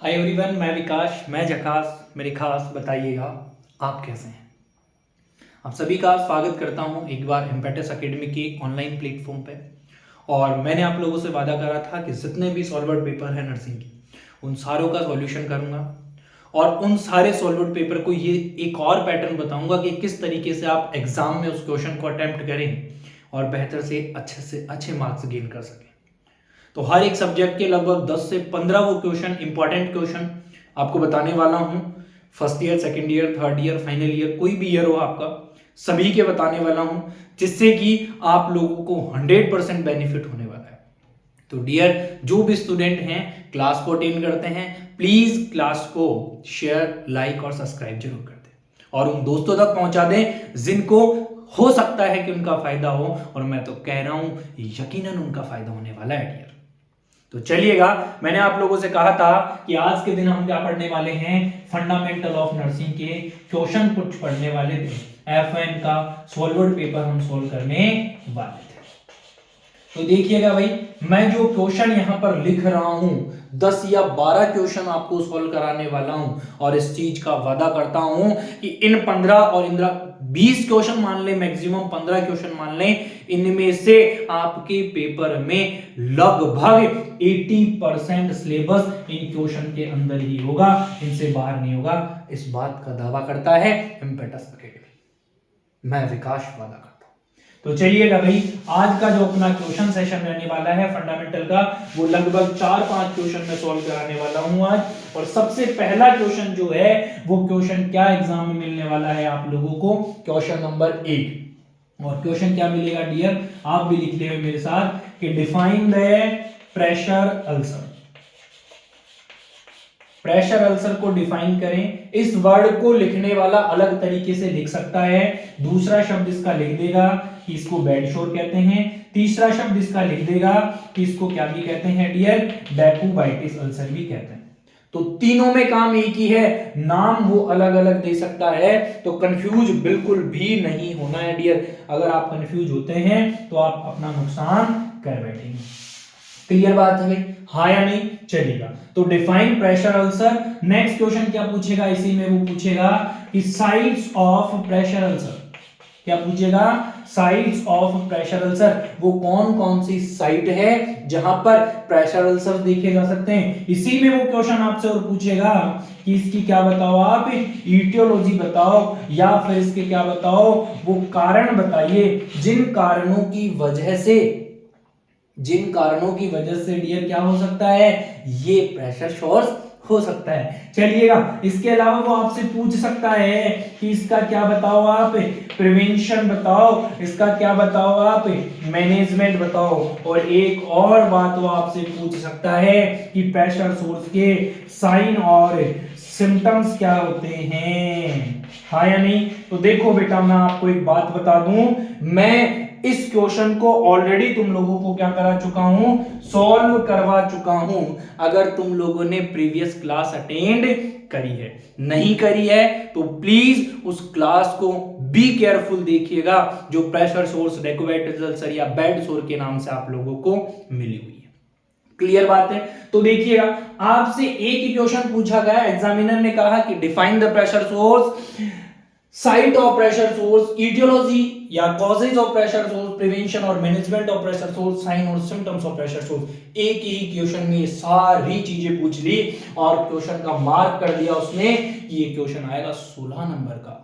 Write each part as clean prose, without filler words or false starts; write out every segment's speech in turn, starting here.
Hi everyone, मैं विकास, मैं झकास, मेरे खास बताइएगा आप कैसे हैं। आप सभी का स्वागत करता हूं एक बार इम्पेटस एकेडमी के ऑनलाइन प्लेटफॉर्म पे। और मैंने आप लोगों से वादा करा था कि जितने भी सॉल्वर्ड पेपर है नर्सिंग की, उन सारों का सॉल्यूशन करूंगा और उन सारे सॉल्वर्ड पेपर को ये एक और पैटर्न बताऊंगा कि किस तरीके से आप एग्जाम में उस क्वेश्चन को अटेम्प्ट करें और बेहतर से अच्छे मार्क्स गेन कर सकें। तो हर एक सब्जेक्ट के लगभग 10 से 15 वो क्वेश्चन, इंपॉर्टेंट क्वेश्चन आपको बताने वाला हूं। First year, second year, third year, final year, कोई भी ईयर हो आपका, सभी के बताने वाला हूं, जिससे कि आप लोगों को 100% बेनिफिट होने वाला है। तो डियर जो भी स्टूडेंट हैं, क्लास को अटेंड करते हैं, प्लीज क्लास को शेयर, लाइक और सब्सक्राइब जरूर कर दें और उन दोस्तों तक पहुंचा दें जिनको हो सकता है कि उनका फायदा हो, और मैं तो कह रहा हूं यकीनन उनका फायदा होने वाला है डियर। तो चलिएगा, मैंने आप लोगों से कहा था कि आज के दिन हम क्या पढ़ने वाले हैं, फंडामेंटल ऑफ नर्सिंग के क्वेश्चन कुछ पढ़ने वाले थे। FN का सॉल्वर्ड पेपर हम सोल्व करने वाले थे। तो देखिएगा भाई, मैं जो क्वेश्चन यहां पर लिख रहा हूं 10 या 12 क्वेश्चन आपको सॉल्व कराने वाला हूं, और इस चीज का वादा करता हूं कि इन 15 और इन 20 क्वेश्चन मान ले, मैक्सिमम 15 क्वेश्चन मान ले, इनमें से आपके पेपर में लगभग 80% सिलेबस इन क्वेश्चन के अंदर ही होगा, इनसे बाहर नहीं होगा। इस बात का दावा करता है इम्पेटस एकेडमी। मैं विकास वादा करता हूं। तो चलिएगा भाई, आज का जो अपना क्वेश्चन सेशन रहने वाला है फंडामेंटल का, वो लगभग 4-5 क्वेश्चन में सॉल्व कराने वाला हूं आज। और सबसे पहला क्वेश्चन जो है वो क्वेश्चन क्या एग्जाम में मिलने वाला है आप लोगों को, क्वेश्चन नंबर 1। और क्वेश्चन क्या मिलेगा डियर, आप भी लिख ले मेरे साथ कि define the pressure ulcer. Pressure ulcer को डिफाइन करें। इस वर्ड को लिखने वाला अलग तरीके से लिख सकता है। दूसरा शब्द इसका लिख देगा कि इसको बेड शोर कहते हैं। तीसरा शब्द इसका लिख देगा कि इसको क्या भी कहते हैं डियर, डेकुबाइटिस अल्सर भी कहते हैं। तो तीनों में काम एक ही है, नाम वो अलग अलग दे सकता है। तो कंफ्यूज बिल्कुल भी नहीं होना है डियर। अगर आप कंफ्यूज होते हैं तो आप अपना नुकसान कर बैठेंगे। क्लियर बात है भाई, हाँ या नहीं? चलेगा। तो define pressure ulcer. Next question क्या पूछेगा इसी में, वो पूछेगा कि साइड्स ऑफ प्रेशर अल्सर। क्या पूछेगा? Sides of pressure ulcer. वो कौन कौन सी साइट है जहां पर प्रेशर अल्सर देखे जा सकते हैं। इसी में वो क्वेश्चन आपसे और पूछेगा कि इसकी क्या बताओ, आप ईटियोलॉजी बताओ, या फिर इसके क्या बताओ, वो कारण बताइए जिन कारणों की वजह से डियर क्या हो सकता है, ये प्रेशर सोर्स हो सकता है। चलिएगा, इसके अलावा वो आपसे पूछ सकता है कि इसका क्या बताओ आप, प्रिवेंशन बताओ, इसका क्या बताओ आप, मैनेजमेंट बताओ। और एक और बात वो आपसे पूछ सकता है कि प्रेशर सोर्स के साइन और सिम्टम्स क्या होते हैं, हाँ या नहीं? तो देखो बेटा, मैं आपको एक बात बता दूं, मैं इस क्वेश्चन को ऑलरेडी तुम लोगों को क्या करा चुका हूं, सॉल्व करवा चुका हूं। अगर तुम लोगों ने प्रीवियस क्लास अटेंड करी है, नहीं करी है तो प्लीज उस क्लास को बी केयरफुल देखिएगा, जो प्रेशर सोर्स, डेकुबाइटिस अल्सर या बेड सोर के नाम से आप लोगों को मिली हुई है। क्लियर बात है? तो देखिएगा, आपसे एक ही क्वेश्चन पूछा गया, एग्जामिनर ने कहा कि define the pressure sores, site of pressure sores, etiology या causes of pressure sores, prevention और management of pressure sores, sign और सिम्टम्स ऑफ प्रेशर सोर्स। एक ही क्वेश्चन में सारी चीजें पूछ ली और क्वेश्चन का मार्क कर दिया उसने कि ये क्वेश्चन आएगा 16 नंबर का।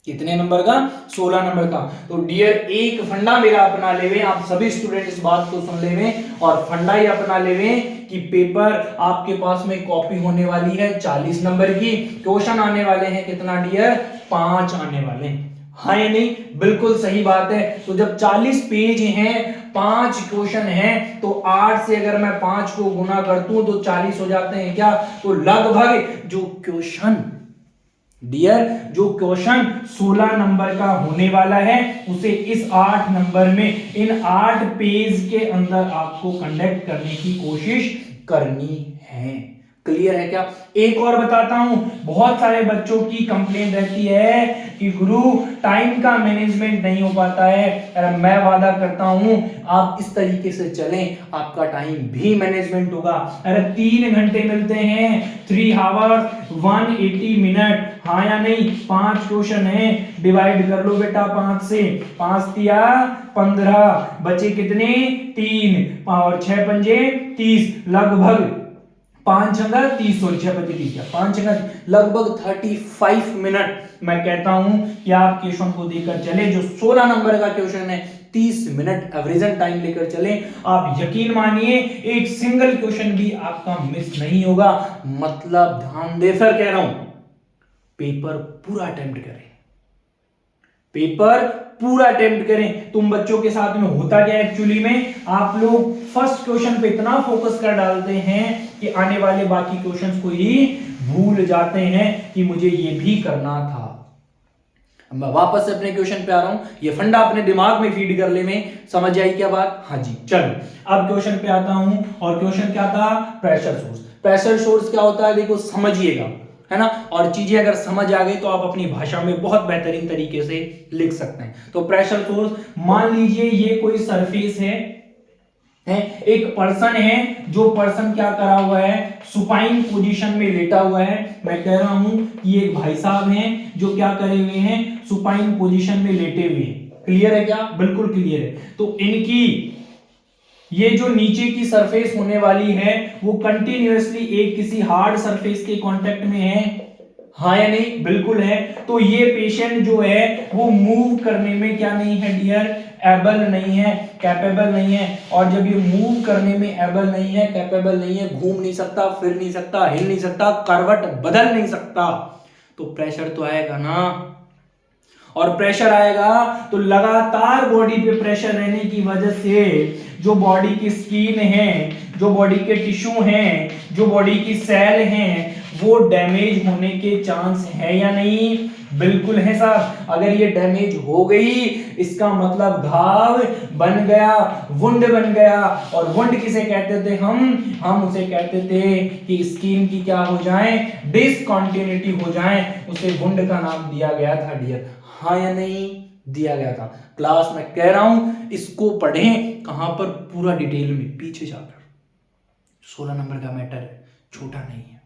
कितने नंबर का? 16 नंबर का। तो डियर, एक फंडा मेरा अपना लेवे, आप सभी स्टूडेंट इस बात को सुन लेवे और फंडा ही अपना लेवे कि पेपर आपके पास में कॉपी होने वाली है 40 नंबर की। क्वेश्चन आने वाले हैं कितना डियर? 5 आने वाले हैं, हाँ या नहीं? बिल्कुल सही बात है। तो जब 40 पेज हैं, 5 क्वेश्चन हैं, तो 8 से अगर मैं 5 को गुना करता हूं तो 40 हो जाते हैं क्या? तो लगभग जो क्वेश्चन डियर, जो क्वेश्चन 16 नंबर का होने वाला है, उसे इस 8 नंबर में, इन 8 पेज के अंदर आपको कंडक्ट करने की कोशिश करनी है। क्लियर है क्या? एक और बताता हूं, बहुत सारे बच्चों की कंप्लेंट रहती है कि गुरु टाइम का मैनेजमेंट नहीं हो पाता है। अरे मैं वादा करता हूं आप इस तरीके से चलें, आपका टाइम भी मैनेजमेंट होगा। अरे 3 घंटे मिलते हैं, 3 आवर्स 180 मिनट, हाँ या नहीं? 5 क्वेश्चन है, डिवाइड कर लो बेटा 5 से, 5 दिया 15, बचे कितने? 3 और 6 पंजे 30, लगभग 5 जगह 30, सॉरी 6 पंजे 30, 5 जगह लगभग 35 मिनट। मैं कहता हूं कि आप क्वेश्चन को देकर चले, जो 16 नंबर का क्वेश्चन है 30 मिनट एवरेजन टाइम लेकर चले, आप यकीन मानिए एक सिंगल क्वेश्चन भी आपका मिस नहीं होगा। मतलब ध्यान दे कर कह रहा हूं, पेपर पूरा अटेम्प्ट करें, पेपर पूरा अटेम्प्ट करें। तुम बच्चों के साथ में होता क्या एक्चुअली में, आप लोग फर्स्ट क्वेश्चन पे इतना फोकस कर डालते हैं कि आने वाले बाकी क्वेश्चंस को ही भूल जाते हैं कि मुझे ये भी करना था। मैं वापस से अपने क्वेश्चन पे आ रहा हूं, ये फंडा अपने दिमाग में फीड कर ले, में समझ आई क्या बात? हाँ जी, चलो अब क्वेश्चन पे आता हूं। और क्वेश्चन क्या था? Pressure source. प्रेशर सोर्स क्या होता है देखो, समझिएगा, है ना? और चीजें अगर समझ आ गई तो आप अपनी भाषा में बहुत बेहतरीन तरीके से लिख सकते हैं। तो प्रेशर सोर्स, मान लीजिए ये कोई सरफेस है, एक पर्सन है, जो पर्सन क्या करा हुआ है, सुपाइन पोजीशन में लेटा हुआ है। मैं कह रहा हूं कि एक भाई साहब हैं जो क्या करे हुए हैं, सुपाइन पोजीशन में लेटे हुए हैं। क्लियर है क्या? बिल्कुल क्लियर है। तो इनकी ये जो नीचे की सरफेस होने वाली है वो कंटिन्यूअसली एक किसी हार्ड सरफेस के कांटेक्ट में है, हाँ या नहीं? बिल्कुल है। तो ये पेशेंट जो है वो मूव करने में क्या नहीं है डियर? एबल नहीं है, कैपेबल नहीं है। और जब ये मूव करने में एबल नहीं है, कैपेबल नहीं है, घूम नहीं सकता, फिर नहीं सकता, हिल नहीं सकता, करवट बदल नहीं सकता, तो प्रेशर तो आएगा ना। और प्रेशर आएगा तो लगातार बॉडी पे प्रेशर रहने की वजह से जो बॉडी की स्किन है, जो बॉडी के टिश्यू हैं, जो बॉडी की सेल हैं, वो डैमेज होने के चांस है या नहीं? बिल्कुल है साहब। अगर ये डैमेज हो गई, इसका मतलब घाव बन गया, वुंड बन गया। और वुंड किसे कहते थे हम उसे कहते थे कि स्किन की क्या हो जाए, डिसकंटिन्यूटी हो जाए, उसे वुंड का नाम दिया गया था डियर, हाँ या नहीं? दिया गया था। क्लास में कह रहा हूं, इसको पढ़ें कहां पर? पूरा डिटेल में पीछे जाकर। 16 नंबर का मैटर है, छोटा नहीं है।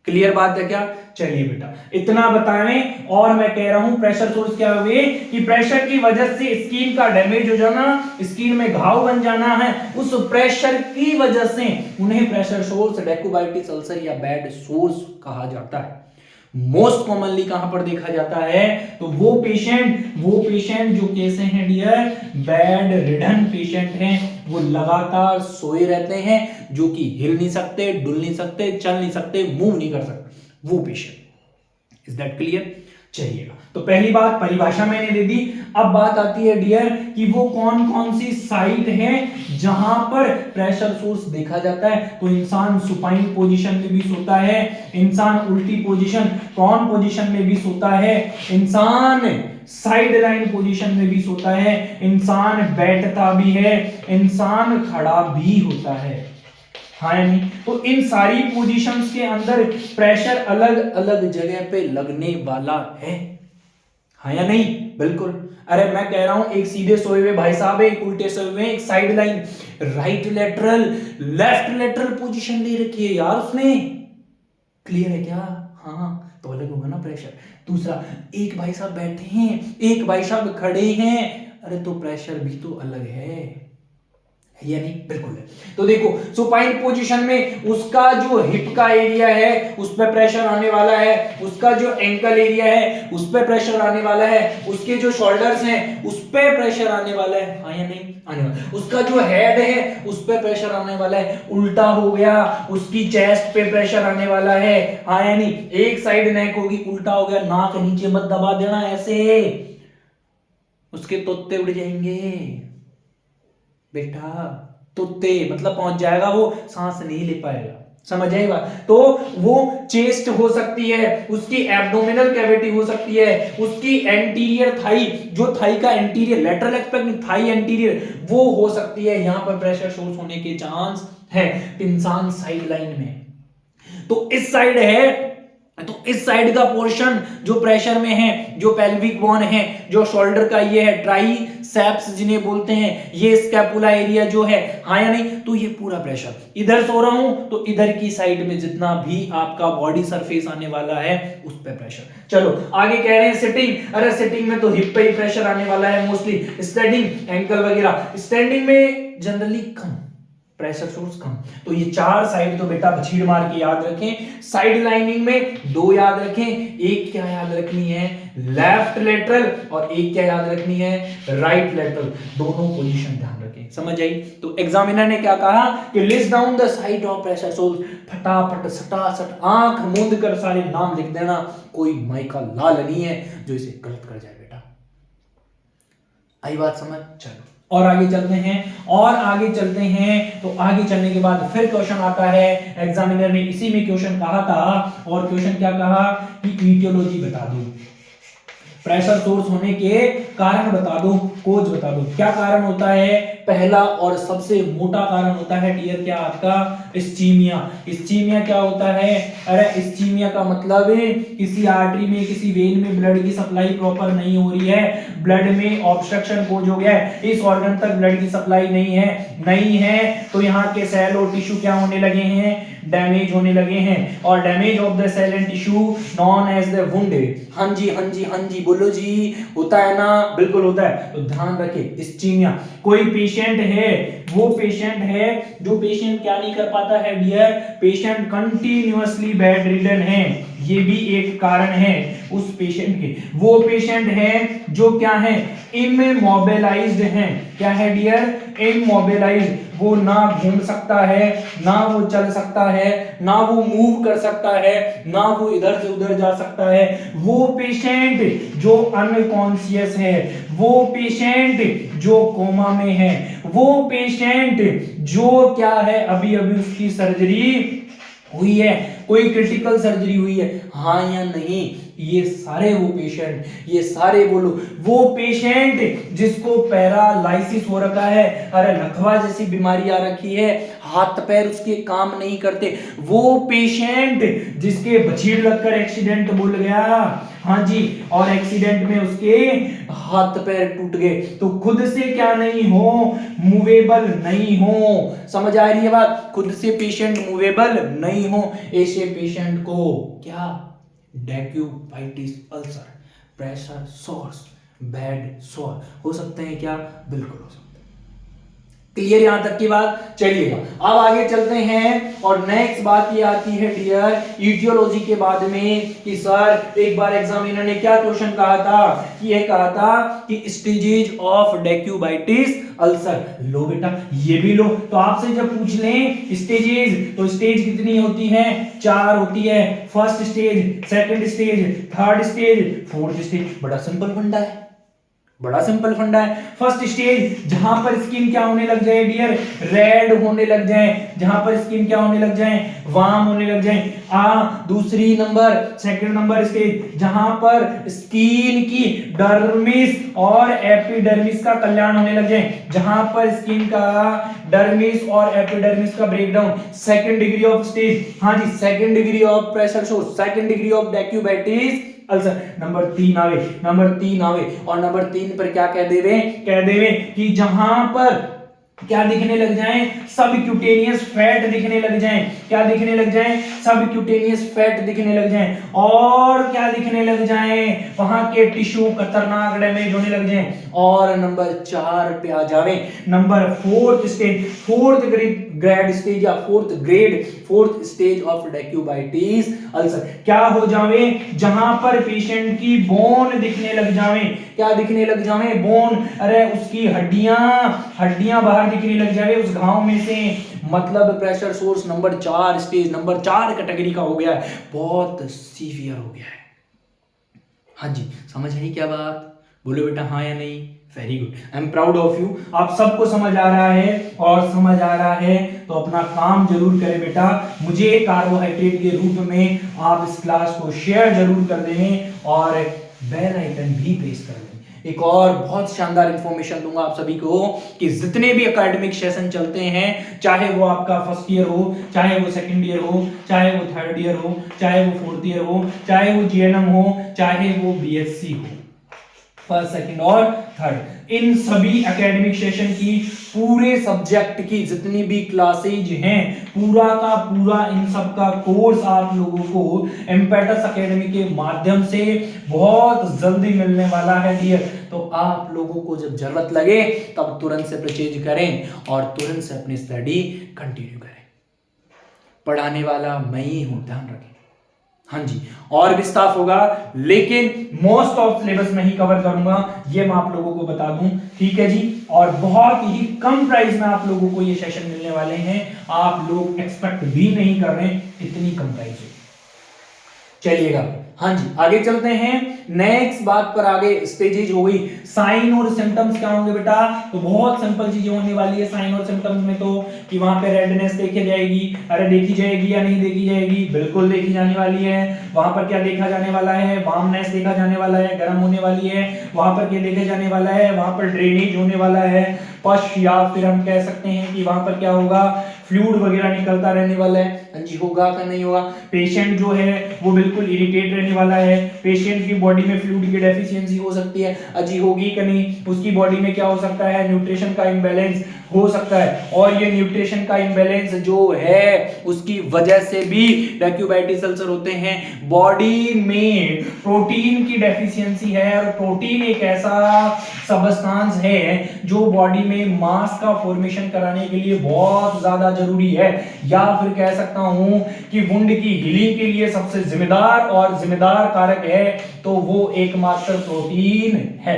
क्लियर बात है क्या? चलिए बेटा इतना बताएं। और मैं कह रहा हूं प्रेशर सोर्स क्या हुए कि प्रेशर की वजह से स्किन का डैमेज हो जाना, स्किन में घाव बन जाना है, उस प्रेशर की वजह से उन्हें प्रेशर सोर्स, डेकोबाइटिस अल्सर या बैड सोर्स कहा जाता है। मोस्ट कॉमनली कहां पर देखा जाता है? तो वो पेशेंट जो कैसे हैं डियर? बेड रिडन पेशेंट हैं, वो लगातार सोए रहते हैं, जो कि हिल नहीं सकते, डुल नहीं सकते, चल नहीं सकते, मूव नहीं कर सकते, वो पेशेंट। Is that clear? चलिएगा, तो पहली बात परिभाषा मैंने दे दी। अब बात आती है डियर कि वो कौन कौन सी साइट है जहां पर प्रेशर सोर्स देखा जाता है। तो इंसान सुपाइन पोजीशन में भी सोता है, इंसान उल्टी पोजीशन प्रॉन पोजीशन में भी सोता है, इंसान साइड लाइन पोजीशन में भी सोता है, इंसान बैठता भी है, इंसान खड़ा भी होता है, हाँ या नहीं? तो इन सारी पोजीशंस के अंदर प्रेशर अलग अलग जगह पे लगने वाला है, हाँ या नहीं? बिल्कुल। अरे मैं कह रहा हूं, एक सीधे सोए हुए भाई साहब है, एक उल्टे सोए हुए, एक side line, right lateral, left lateral position ले रखी है यार उसने। क्लियर है क्या? हाँ, तो अलग होगा ना प्रेशर। दूसरा, एक भाई साहब बैठे हैं, एक भाई साहब खड़े हैं, अरे तो प्रेशर भी तो अलग है या नहीं? बिल्कुल है। तो देखो सुपाइन पोजीशन में उसका जो हिप का एरिया है उस पर प्रेशर आने वाला है, उसका जो एंकल एरिया है उस पर प्रेशर आने वाला है, उसके जो शोल्डर्स हैं उस पर प्रेशर आने वाला है, हाँ या नहीं? आने वाला। उसका जो हेड है उस पर प्रेशर आने वाला है, उल्टा हो गया उसकी चेस्ट पे प्रेशर आने वाला है, हाँ या नहीं? एक साइड नेक होगी, उल्टा हो गया, नाक नीचे मत दबा देना ऐसे, उसके तोते उड़ जाएंगे बेटा, तुत्ते मतलब पहुंच जाएगा, वो सांस नहीं ले पाएगा, समझ आई बात? तो वो चेस्ट हो सकती है, उसकी एब्डोमिनल कैविटी हो सकती है, उसकी एंटीरियर थाई, जो थाई का anterior, lateral aspect thigh anterior, वो हो सकती है, यहां पर प्रेशर सोर्स होने के चांस है। इंसान साइड लाइन में, तो इस साइड है, तो इस साइड का पोर्शन जो प्रेशर में है, जो पेल्विक बोन है, जो शोल्डर का ये है ट्राइसेप्स जिन्हें बोलते हैं, ये स्कैपुला एरिया जो है, हाँ या नहीं, तो ये पूरा प्रेशर इधर सो रहा हूं तो इधर की साइड में जितना भी आपका बॉडी सरफेस आने वाला है उस पे प्रेशर। चलो आगे कह रहे हैं सिटिंग। अरे सिटिंग में तो हिप पे ही प्रेशर आने वाला है मोस्टली, स्टैंडिंग एंकल वगैरह। स्टैंडिंग में जनरली कम प्रेशर सोर्स कम। तो ये चार साइड तो बेटा बछीड़ मार के याद रखें। साइड लाइनिंग में दो याद रखें, एक क्या याद रखनी है, लेफ्ट लेटरल, और एक क्या याद रखनी है, राइट लेटरल। दोनों पोजीशन ध्यान रखें, समझ आई। तो एग्जामिनर ने क्या कहा कि list down the side of pressure source. फटाफट सटासट आंख मूंद कर सारे नाम लिख देना, कोई माई का लाल नहीं है जो इसे गलत कर जाए बेटा। आई बात समझ। चलो और आगे चलते हैं, तो आगे चलने के बाद फिर क्वेश्चन आता है। एग्जामिनर ने इसी में क्वेश्चन कहा था, और क्वेश्चन क्या कहा कि ईटियोलॉजी बता दो, प्रेशर सोर्स होने के कारण बता दो, कोज बता दो। क्या कारण होता है? पहला और सबसे मोटा कारण होता है डियर क्या आपका, इस्चीमिया। इस्चीमिया क्या होता है? अरे इस्चीमिया का मतलब है किसी आर्टरी में, किसी वेन में ब्लड की सप्लाई प्रॉपर नहीं हो रही है, ब्लड में ऑब्स्ट्रक्शन कोज हो गया है, इस ऑर्गन तक ब्लड की सप्लाई नहीं है, तो यहाँ के सेल और टिश्यू क्या होने लगे हैं, डैमेज होने लगे हैं। और damage of the cell and tissue known as the wound. हाँ जी बोलो जी, होता है ना, बिल्कुल होता है। तो ध्यान रखे इस्चीमिया। कोई पेशेंट है, वो पेशेंट है जो पेशेंट क्या नहीं कर पाता है dear, patient continuously bed ridden है, ये भी एक कारण है उस पेशेंट के। वो पेशेंट है जो क्या है, इमोबिलाइज्ड है। क्या है डियर? इमोबिलाइज्ड। वो ना घूम सकता है, ना वो चल सकता है, ना वो मूव कर सकता है, ना वो इधर से उधर जा सकता है। वो पेशेंट जो अनकॉन्शियस है, वो पेशेंट जो कोमा में है, वो पेशेंट जो क्या है, अभी उसकी सर्जरी हुई है, कोई क्रिटिकल सर्जरी हुई है, हाँ या नहीं। ये सारे वो पेशेंट, ये सारे बोलो, वो पेशेंट जिसको पैरालाइसिस हो रखा है, अरे लकवा जैसी बीमारी आ रखी है, हाथ पैर उसके काम नहीं करते, वो पेशेंट जिसके बछीड़ लगकर एक्सीडेंट बोल गया, हाँ जी, और एक्सीडेंट में उसके हाथ पैर टूट गए, तो खुद से क्या नहीं हो, मूवेबल नहीं हो। समझ आ रही है बात? खुद से पेशेंट मूवेबल नहीं हो, ऐसे पेशेंट को क्या, decubitus ulcer, pressure sores, bed sore हो सकते हैं क्या? बिल्कुल हो सकते हैं। क्लियर यहां तक की बात? चलिएगा अब आगे चलते हैं, और नेक्स्ट बात ये आती है डियर ईटियोलॉजी के बाद में कि सर एक बार एग्जामिनर ने क्या क्वेश्चन कहा था कि ये कहा था कि स्टेजेज ऑफ डेक्यूबाइटिस अल्सर। लो बेटा ये भी लो, तो आपसे जब पूछ लें स्टेजेज, तो स्टेज कितनी होती है? 4 होती है। First stage, second stage, third stage, fourth stage. बड़ा सिंपल फंडा है, बड़ा सिंपल फंडा है। फर्स्ट स्टेज जहां पर स्किन क्या होने लग जाए डियर, रेड होने लग जाए, जहां पर स्किन क्या होने लग जाए, वार्म होने लग जाए। दूसरी नंबर, सेकंड नंबर स्टेज जहां पर स्किन की डर्मिस और एपिडर्मिस का कल्याण होने लग जाए, जहां पर स्किन का डर्मिस और एपिडर्मिस का breakdown. Second degree of stage, हाँ जी, second degree of pressure sores, second degree of decubitus ulcer. Number 3 आवे, और नंबर 3 पर क्या कह देवे कि जहां पर क्या दिखने लग जाए, सब क्यूटेनियस फैट दिखने लग जाए। क्या दिखने लग जाए? सब क्यूटेनियस फैट दिखने लग जाए। और क्या दिखने लग जाए? वहां के टिश्यू खतरनाक डैमेज होने लग जाए। और नंबर 4 पे आ जावे, number 4th stage, fourth stage of decubitus ulcer. क्या हो जावे? जहां पर पेशेंट की बोन दिखने लग जावे। क्या दिखने लग जावे? बोन, अरे उसकी हड्डियां बाहर दिखने लग जावे उस घाव में से। मतलब pressure source number 4 stage, number 4 category का हो गया है, बहुत सीवियर हो गया है। हाँ जी, समझ आई क्या बात? बोलो बेटा हाँ या नहीं? Very good, I am proud of you. आप सबको समझ आ रहा है, और समझ आ रहा है तो अपना काम जरूर करें बेटा। मुझे कार्बोहाइड्रेट के रूप में आप इस क्लास को शेयर जरूर कर दें, और बेल आइकन भी प्रेस कर दें। एक और बहुत शानदार इंफॉर्मेशन दूंगा आप सभी को कि जितने भी एकेडमिक सेशन चलते हैं, चाहे वो आपका फर्स्ट ईयर हो, चाहे वो सेकंड ईयर हो, चाहे वो थर्ड ईयर हो, चाहे वो फोर्थ ईयर हो, चाहे वो जीएनएम हो, चाहे वो बीएससी हो, फर्स्ट सेकंड और थर्ड, इन सभी एकेडमिक सेशन की पूरे सब्जेक्ट की जितनी भी क्लासेज हैं, पूरा का पूरा इन सब का कोर्स आप लोगों को एम्पेटस एकेडमी के माध्यम से बहुत जल्दी मिलने वाला है डियर। तो आप लोगों को जब जरूरत लगे तब तुरंत से परचेज करें और तुरंत से अपनी स्टडी कंटिन्यू करें। पढ़ाने वाला मैं ही हूं, ध्यान रखें। हाँ जी, और भी स्टाफ होगा, लेकिन मोस्ट ऑफ सिलेबस में ही कवर करूंगा, ये मैं आप लोगों को बता दूं, ठीक है जी। और बहुत ही कम प्राइस में आप लोगों को ये सेशन मिलने वाले हैं, आप लोग एक्सपेक्ट भी नहीं कर रहे इतनी कम प्राइस है। चलिएगा, हाँ जी, आगे चलते हैं। नेक्स्ट बात पर आगे स्टेजेज हो गई, साइन और सिम्टम्स क्या होंगे बेटा? तो बहुत सिंपल चीजें होने वाली है साइन और सिम्टम्स में, तो कि वहां पे रेडनेस देखी जाएगी, अरे देखी जाएगी या नहीं देखी जाएगी, बिल्कुल देखी जाने वाली है। वहां पर क्या देखा जाने वाला है? वार्मनेस देखा जाने वाला है, गर्म होने वाली है। वहां पर क्या देखा जाने वाला है? वहां पर ड्रेनेज होने वाला है, पश, या फिर हम कह सकते हैं कि वहां पर क्या होगा, फ्लूइड वगैरह निकलता रहने वाला है। जी होगा कि नहीं होगा? पेशेंट जो है वो बिल्कुल इरिटेट रहने वाला है, पेशेंट की बॉडी में फ्लूइड की डेफिशिएंसी हो सकती है, अजी होगी कि नहीं, उसकी बॉडी में क्या हो सकता है, न्यूट्रिशन का इम्बैलेंस हो सकता है, और ये न्यूट्रिशन का इम्बैलेंस जो है उसकी वजह से भी वैक्यूबाइटिस अल्सर होते हैं। बॉडी में प्रोटीन की डेफिशिएंसी है, और प्रोटीन एक ऐसा सब्सटेंस है जो बॉडी में मास का फॉर्मेशन कराने के लिए बहुत ज्यादा जरूरी है, या फिर कह सकता हूं कि वुंड की हीलिंग के लिए सबसे जिम्मेदार कारक है, तो वो एकमात्र प्रोटीन है।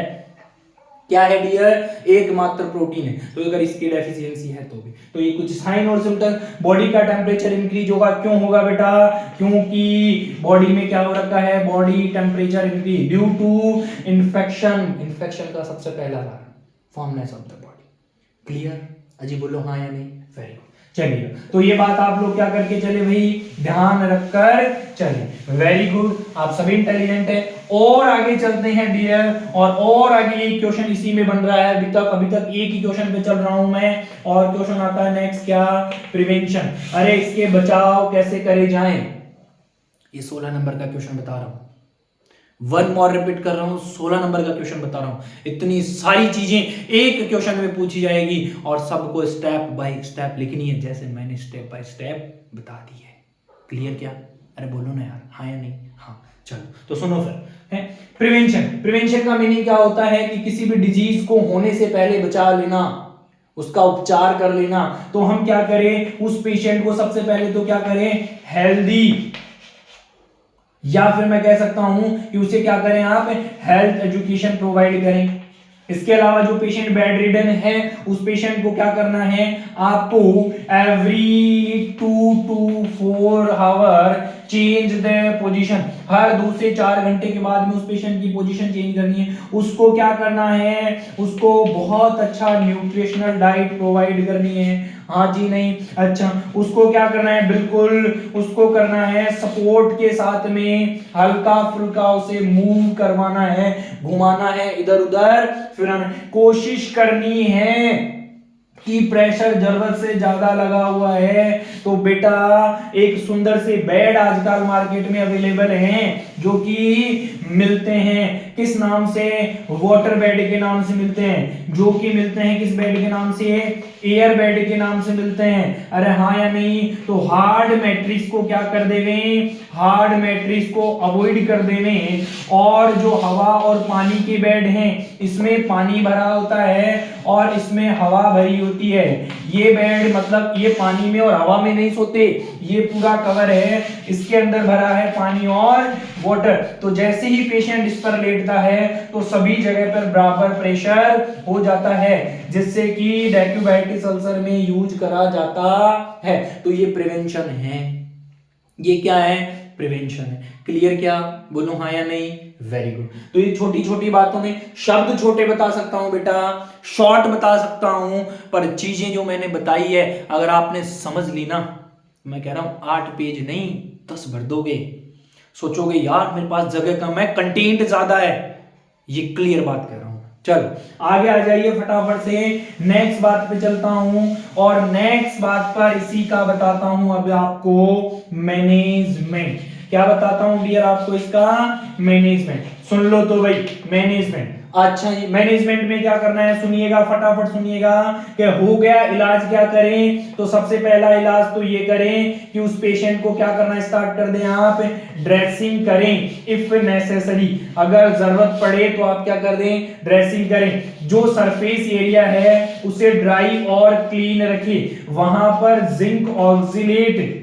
क्या है डियर? एकमात्र प्रोटीन है। तो अगर इसकी डेफिशिएंसी है तो ये कुछ साइन और सिम्टम, बॉडी का टेम्परेचर इंक्रीज होगा। क्यों होगा बेटा? क्योंकि बॉडी में क्या हो रखा है, body temperature increase due to infection का सबसे पहला कारण warmness of the body. Clear? अजी बोलो हाँ या नहीं? Very good. चलिए, तो ये बात आप लोग क्या करके चले भाई, ध्यान रखकर चले। वेरी गुड, आप सभी इंटेलिजेंट है। और आगे चलते हैं डियर, और आगे एक क्वेश्चन इसी में बन रहा है। अभी तक एक ही क्वेश्चन पे चल रहा हूं मैं, और क्वेश्चन आता है नेक्स्ट क्या, प्रिवेंशन। अरे इसके बचाव कैसे करे जाएं, ये 16 नंबर का क्वेश्चन बता रहा हूं। वन मोर रिपीट कर रहा हूं, 16 नंबर का क्वेश्चन बता रहा हूं। इतनी सारी चीजें एक क्वेश्चन में पूछी जाएगी और सबको स्टेप बाय स्टेप लिखनी है, जैसे मैंने स्टेप बाय स्टेप बता दी है। क्लियर क्या? अरे बोलो ना यार, हाँ या नहीं? हाँ, चलो तो सुनो फिर। है प्रिवेंशन का मीनिंग क्या होता है कि किसी भी डिजीज को होने से पहले बचा लेना, उसका उपचार कर लेना। तो हम क्या करें, उस पेशेंट को सबसे पहले तो क्या करें, हेल्दी, या फिर मैं कह सकता हूं कि उसे क्या करें आप, हेल्थ एजुकेशन प्रोवाइड करें। इसके अलावा जो पेशेंट बेड रिडन है उस पेशेंट को क्या करना है, आपको every 2 to 4 hour change the position, हर 2 से 4 घंटे के बाद में उस पेशेंट की पोजीशन चेंज करनी है। उसको क्या करना है, उसको बहुत अच्छा न्यूट्रिशनल डाइट प्रोवाइड करनी है। हाँ जी नहीं? अच्छा, उसको क्या करना है, बिल्कुल उसको करना है सपोर्ट के साथ में, हल्का फुल्का उसे मूव करवाना है, घुमाना है इधर उधर, फिर कोशिश करनी है कि प्रेशर जरूरत से ज्यादा लगा हुआ है तो बेटा एक सुंदर से बेड आजकल मार्केट में अवेलेबल हैं, जो कि मिलते हैं किस नाम से, वाटर बेड के नाम से मिलते हैं, जो कि मिलते हैं किस बेड के नाम से, एयर बेड के नाम से मिलते हैं। अरे हाँ या नहीं? तो हार्ड मैट्रिक्स को क्या कर देवे, हार्ड मैट्रिक्स को अवॉइड कर देवे, और जो हवा और पानी के बेड हैं इसमें पानी भरा होता है और इसमें हवा भरी होती है। ये बेड मतलब ये पानी में और हवा में नहीं सोते, ये पूरा कवर है, इसके अंदर भरा है पानी और वाटर। तो जैसे ही पेशेंट इस पर लेटता है तो सभी जगह पर बराबर प्रेशर हो जाता है, जिससे कि वैक्यूबाइटिस अल्सर में यूज करा जाता है। तो ये प्रिवेंशन है, ये क्या है, प्रिवेंशन है। क्लियर क्या? बोलो हाँ या नहीं? Very good. तो ये छोटी छोटी बातों में शब्द छोटे बता सकता हूं बेटा, शॉर्ट बता सकता हूं, पर चीजें जो मैंने बताई है अगर आपने समझ ली ना, मैं कह रहा हूं 8 पेज नहीं 10 भर दोगे। सोचोगे यार मेरे पास जगह कम है, कंटेंट ज्यादा है, ये क्लियर बात कह रहा हूं। चलो आगे आ जाइए फटाफट से, नेक्स्ट बात पे चलता हूं और नेक्स्ट बात पर इसी का बताता हूं अब आपको मैनेजमेंट। क्या बताता हूं डियर आपको इसका? मैनेजमेंट। सुन लो तो भाई, मैनेजमेंट। अच्छा जी, मैनेजमेंट में क्या करना है सुनिएगा, फटाफट सुनिएगा कि हो गया इलाज क्या करें, तो सबसे पहला इलाज तो ये करें कि उस पेशेंट को क्या करना स्टार्ट कर दें आप, ड्रेसिंग करें इफ नेसेसरी, अगर जरूरत पड़े तो आप क्या कर दें, ड्रेसिंग करें। जो सरफेस एरिया है उसे ड्राई और क्लीन रखें, वहां पर जिंक ऑक्सीलेट,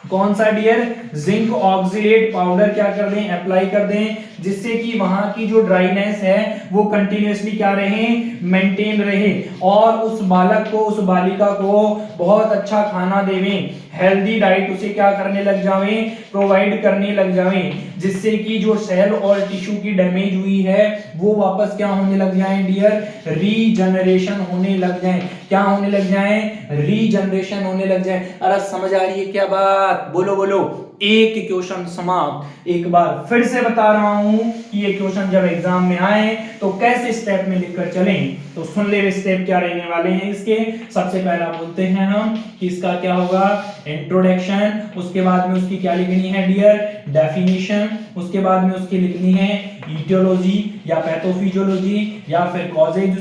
कौन सा डियर, जिंक ऑक्सीलेट पाउडर क्या कर दें, अप्लाई कर दें, जिससे कि वहां की जो ड्राइनेस है वो कंटिन्यूअसली क्या रहे, मेंटेन रहे, और उस बालक को, उस बालिका को बहुत अच्छा खाना देवें, हेल्दी डाइट उसे क्या करने लग जावें, प्रोवाइड करने लग जावें, जिससे कि जो सेल और टिश्यू की डैमेज हुई है वो वापस क्या होने लग जाएं डियर, रीजनरेशन होने लग जाएं। क्या होने लग जाएं, रीजनरेशन होने लग जाएं। अरे समझ आ रही है क्या बात, बोलो बोलो। एक क्वेश्चन समाप्त। एक बार फिर से बता रहा हूं कि ये क्वेश्चन जब एग्जाम में आए तो कैसे स्टेप में लिखकर चलें, तो सुन ले स्टेप क्या रहने वाले हैं इसके। सबसे पहला बोलते हैं हम कि इसका क्या होगा, इंट्रोडक्शन, उसके बाद में उसकी क्या लिखनी है डियर, डेफिनेशन, उसके बाद में उसकी लिखनी है ईटियोलॉजी या पैथोफिजियोलॉजी या फिर कॉजेज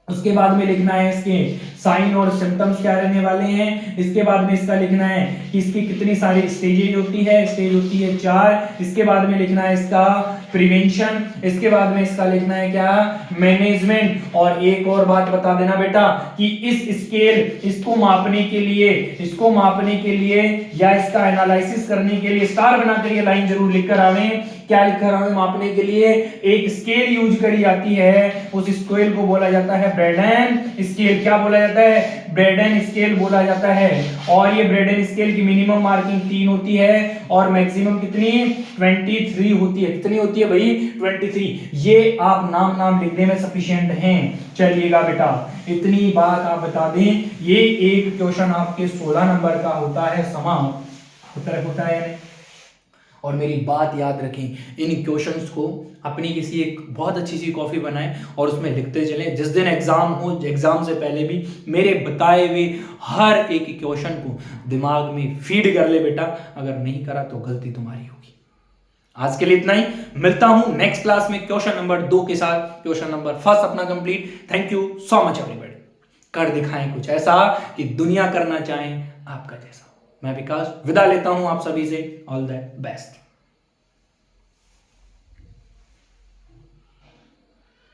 उसके बाद में लिखना है इसके साइन और सिम्टम्स क्या रहने वाले हैं, इसके बाद में इसका लिखना है कि इसकी कितनी सारी स्टेजेज होती है, स्टेज होती है 4, इसके बाद में लिखना है इसका प्रिवेंशन, इसके बाद में इसका लिखना है क्या, मैनेजमेंट। और एक और बात बता देना बेटा कि इस स्केल, इसको मापने के लिए, इसको मापने के लिए या इसका एनालिसिस करने के लिए स्टार बनाकर ये लाइन जरूर लिखकर आवे, क्या लिखकर आवे, मापने के लिए एक स्केल यूज करी जाती है, उस स्केल को बोला जाता है ब्रेडन स्केल। क्या बोला जाता है, ब्रेडन स्केल बोला जाता है। और ये ब्रेडन स्केल की मिनिमम मार्किंग 3 होती है और मैक्सिमम कितनी, 23 होती है। कितनी होती है भाई, 23। ये आप नाम नाम लिखने में सफिशिएंट हैं। चलिएगा बेटा, इतनी बात आप बता दें, ये एक क्वेश्चन आपके 16 नंबर का होता है समाप्त, होता है या नहीं। और मेरी बात याद रखें, इन क्वेश्चंस को अपनी किसी एक बहुत अच्छी सी कॉपी बनाएं और उसमें लिखते चलें। जिस दिन एग्जाम हो, एग्जाम से पहले भी मेरे बताए हुए हर एक क्वेश्चन को दिमाग में फीड कर ले बेटा, अगर नहीं करा तो गलती तुम्हारी होगी। आज के लिए इतना ही, मिलता हूं नेक्स्ट क्लास में क्वेश्चन नंबर 2 के साथ। क्वेश्चन नंबर 1 अपना complete. Thank you so much everybody. कर दिखाएं कुछ ऐसा कि दुनिया करना चाहे आपका जैसा। मैं विकास विदा लेता हूं आप सभी से। All the best.